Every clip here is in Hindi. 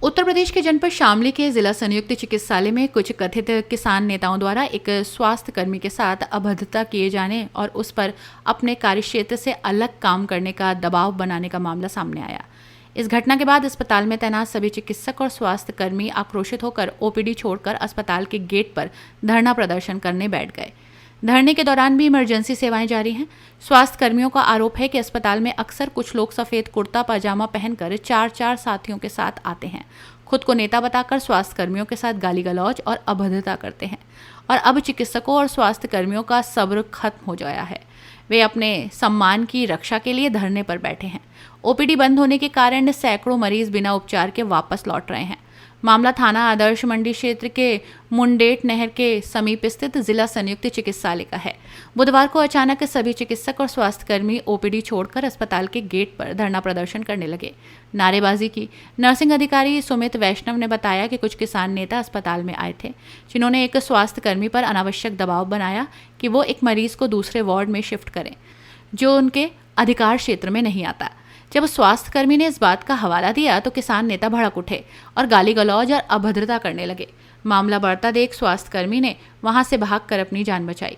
उत्तर प्रदेश के जनपद शामली के जिला संयुक्त चिकित्सालय में कुछ कथित किसान नेताओं द्वारा एक स्वास्थ्य कर्मी के साथ अभद्रता किए जाने और उस पर अपने कार्यक्षेत्र से अलग काम करने का दबाव बनाने का मामला सामने आया। इस घटना के बाद अस्पताल में तैनात सभी चिकित्सक और स्वास्थ्य कर्मी आक्रोशित होकर ओपीडी छोड़कर अस्पताल के गेट पर धरना प्रदर्शन करने बैठ गए। धरने के दौरान भी इमरजेंसी सेवाएं जारी हैं। स्वास्थ्य कर्मियों का आरोप है कि अस्पताल में अक्सर कुछ लोग सफेद कुर्ता पजामा पहनकर चार साथियों के साथ आते हैं, खुद को नेता बताकर स्वास्थ्य कर्मियों के साथ गाली गलौज और अभद्रता करते हैं और अब चिकित्सकों और स्वास्थ्य कर्मियों का सब्र खत्म हो गया है। वे अपने सम्मान की रक्षा के लिए धरने पर बैठे हैं। ओपीडी बंद होने के कारण सैकड़ों मरीज बिना उपचार के वापस लौट रहे हैं। मामला थाना आदर्श मंडी क्षेत्र के मुंडेट नहर के समीप स्थित जिला संयुक्त चिकित्सालय का है। बुधवार को अचानक सभी चिकित्सक और स्वास्थ्यकर्मी ओपीडी छोड़कर अस्पताल के गेट पर धरना प्रदर्शन करने लगे, नारेबाजी की। नर्सिंग अधिकारी सुमित वैष्णव ने बताया कि कुछ किसान नेता अस्पताल में आए थे, जिन्होंने एक स्वास्थ्यकर्मी पर अनावश्यक दबाव बनाया कि वो एक मरीज को दूसरे वार्ड में शिफ्ट करें, जो उनके अधिकार क्षेत्र में नहीं आता। जब स्वास्थ्यकर्मी ने इस बात का हवाला दिया तो किसान नेता भड़क उठे और गाली गलौज और अभद्रता करने लगे। मामला बढ़ता देख स्वास्थ्यकर्मी ने वहां से भागकर अपनी जान बचाई।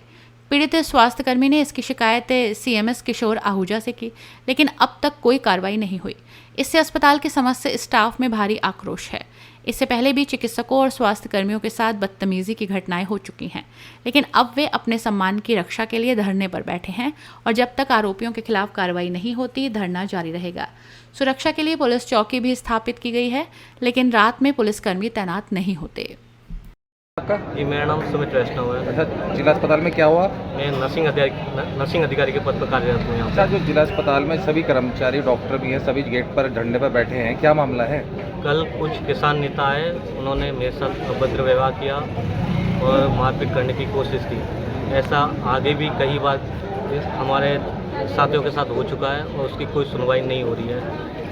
पीड़ित स्वास्थ्यकर्मी ने इसकी शिकायत सीएमएस किशोर आहूजा से की, लेकिन अब तक कोई कार्रवाई नहीं हुई। इससे अस्पताल के समस्त स्टाफ में भारी आक्रोश है। इससे पहले भी चिकित्सकों और स्वास्थ्य कर्मियों के साथ बदतमीजी की घटनाएं हो चुकी हैं, लेकिन अब वे अपने सम्मान की रक्षा के लिए धरने पर बैठे हैं और जब तक आरोपियों के खिलाफ कार्रवाई नहीं होती धरना जारी रहेगा। सुरक्षा के लिए पुलिस चौकी भी स्थापित की गई है, लेकिन रात में पुलिसकर्मी तैनात नहीं होते। जी, मेरा नाम सुमित वैष्णव है। अच्छा, जिला अस्पताल में क्या हुआ? मैं नर्सिंग अधिकारी के पद पर कार्यरत हूँ यहाँ। अच्छा, जो जिला अस्पताल में सभी कर्मचारी डॉक्टर भी हैं, सभी गेट पर धरने पर बैठे हैं, क्या मामला है? कल कुछ किसान नेता आए, उन्होंने मेरे साथ अभद्र व्यवहार किया और मारपीट करने की कोशिश की। ऐसा आगे भी कई बार हमारे साथियों के साथ हो चुका है और उसकी कोई सुनवाई नहीं हो रही है।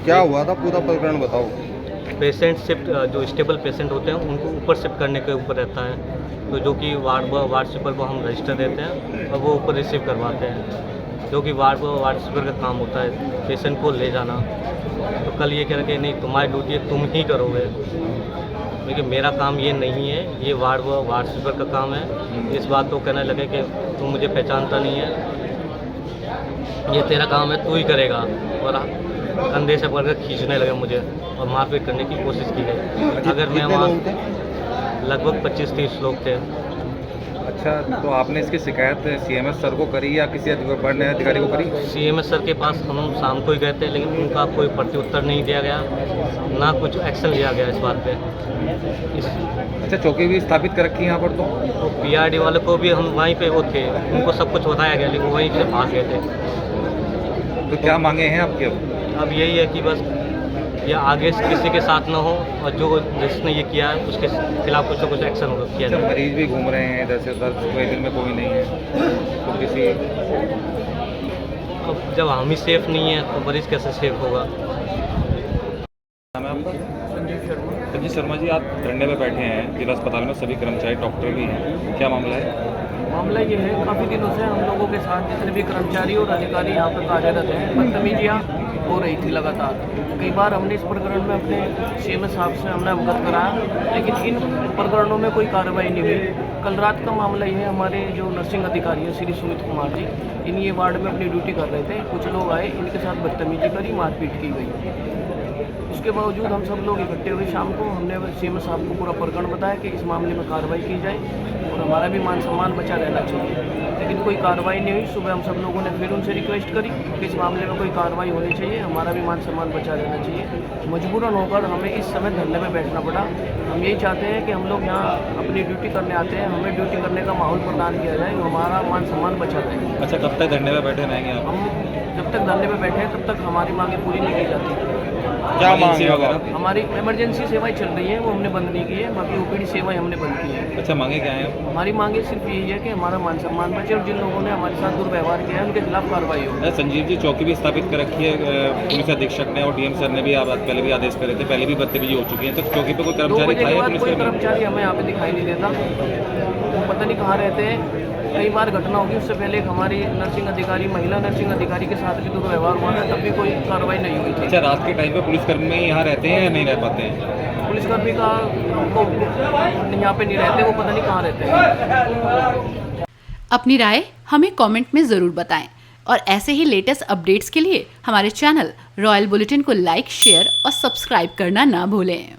क्या हुआ था, पूरा प्रकरण बताओ। पेशेंट शिफ्ट, जो स्टेबल पेशेंट होते हैं उनको ऊपर शिफ्ट करने के ऊपर रहता है, तो जो कि वार्ड सुपर को हम रजिस्टर देते हैं और वो ऊपर रिसीव करवाते हैं, जो कि वार्ड सुपर का काम होता है पेशेंट को ले जाना। तो कल ये कह रहे कि नहीं, तुम्हारी ड्यूटी है, तुम ही करोगे, लेकिन मेरा काम ये नहीं है, ये वार्ड सुपर का काम है। इस बात को कहने लगे कि तुम मुझे पहचानता नहीं है, ये तेरा काम है, तू ही करेगा, और कंधे से पकड़कर खींचने लगे मुझे और मारपीट करने की कोशिश की गई। अगर मैं वहाँ लगभग 25-30 लोग थे। अच्छा, तो आपने इसकी शिकायत सीएमएस सर को करी या किसी बड़े अधिकारी को करी? सीएमएस सर के पास हम शाम को ही गए थे, लेकिन उनका कोई प्रत्युत्तर नहीं दिया गया, ना कुछ एक्शन लिया गया इस बात पे। अच्छा, चौकी भी स्थापित कर रखी है यहाँ पर? तो पीआरडी वाले को भी हम वहीं पे वो थे, उनको सब कुछ बताया गया, लेकिन वहीं से भाग गए थे। तो क्या मांगे हैं आपके? अब यही है कि बस ये आगे किसी के साथ ना हो और जिसने ये किया है उसके खिलाफ कुछ ना कुछ एक्शन किया जाए। मरीज भी घूम रहे हैं इधर से उधर, कोई दिन में कोई नहीं है, तो किसी अब जब हम ही सेफ नहीं है तो मरीज कैसे सेफ होगा? नाम है आपका? संजीव शर्मा जी, आप धरने पर बैठे हैं जिला अस्पताल में, सभी कर्मचारी डॉक्टर भी हैं, क्या मामला है? मामला ये है, काफ़ी दिनों से हम लोगों के साथ जितने भी कर्मचारी और अधिकारी यहाँ पर कार्यरत हैं, बदतमीजियाँ हो रही थी लगातार। कई बार हमने इस प्रकरण में अपने सीएमएस साहब से हमने अवगत कराया, लेकिन इन प्रकरणों में कोई कार्रवाई नहीं हुई। कल रात का मामला ये है, हमारे जो नर्सिंग अधिकारी हैं श्री सुमित कुमार जी, इन ये वार्ड में अपनी ड्यूटी कर रहे थे, कुछ लोग आए, इनके साथ बदतमीजी करी, मारपीट की गई। उसके बावजूद हम सब लोग इकट्ठे हुए शाम को, हमने सीएमएस साहब को पूरा प्रकरण बताया कि इस मामले में कार्रवाई की जाए और हमारा भी मान सम्मान बचा रहना चाहिए, लेकिन कोई कार्रवाई नहीं हुई। सुबह हम सब लोगों ने फिर उनसे रिक्वेस्ट करी कि इस मामले में कोई कार्रवाई होनी चाहिए, हमारा भी मान सम्मान बचा रहना चाहिए। मजबूरन होकर हमें इस समय धरने में बैठना पड़ा। हम यही चाहते हैं कि हम लोग यहाँ अपनी ड्यूटी करने आते हैं, हमें ड्यूटी करने का माहौल प्रदान किया जाए, हमारा मान सम्मान बचा रहे। अच्छा, कब तक धरने में बैठे रहेंगे आप? हम जब तक धरने में बैठे हैं तब तक हमारी मांगें पूरी नहीं की जाती। क्या मांग है? हमारी इमरजेंसी सेवाएं चल रही हैं, वो हमने बंद नहीं की है, बाकी ओपीडी सेवाएं हमने बंद की है। अच्छा, मांगे क्या हैं? हमारी मांगे सिर्फ यही है कि हमारा मान सम्मान बचे और जिन लोगों ने हमारे साथ दुर्व्यवहार किया है उनके खिलाफ कार्रवाई हो। संजीव जी, चौकी भी स्थापित कर रखी है, पुलिस अधीक्षक ने और डीएम सर ने भी पहले भी आदेश करे थे, पहले भी बदतमीजी हो चुकी है, तो चौकी पे कोई कर्मचारी कोई कर्मचारी हमें यहाँ पे दिखाई नहीं देता, पता नहीं कहाँ रहते हैं। कई बार घटना होगी, उससे पहले एक हमारी नर्सिंग अधिकारी, महिला नर्सिंग अधिकारी के साथ भी दुर्व्यवहार हुआ था, तब भी कोई कार्रवाई नहीं हुई थी। अच्छा, रात के टाइम पे पुलिसकर्मी यहाँ रहते हैं या नहीं रह पाते हैं? पुलिसकर्मी का वो यहाँ पे नहीं रहते, वो पता नहीं कहाँ रहते हैं। अपनी राय हमें कमेंट में ज़रूर बताएं और ऐसे ही लेटेस्ट अपडेट्स के लिए हमारे चैनल रॉयल बुलेटिन को लाइक, शेयर और सब्सक्राइब करना ना भूलें।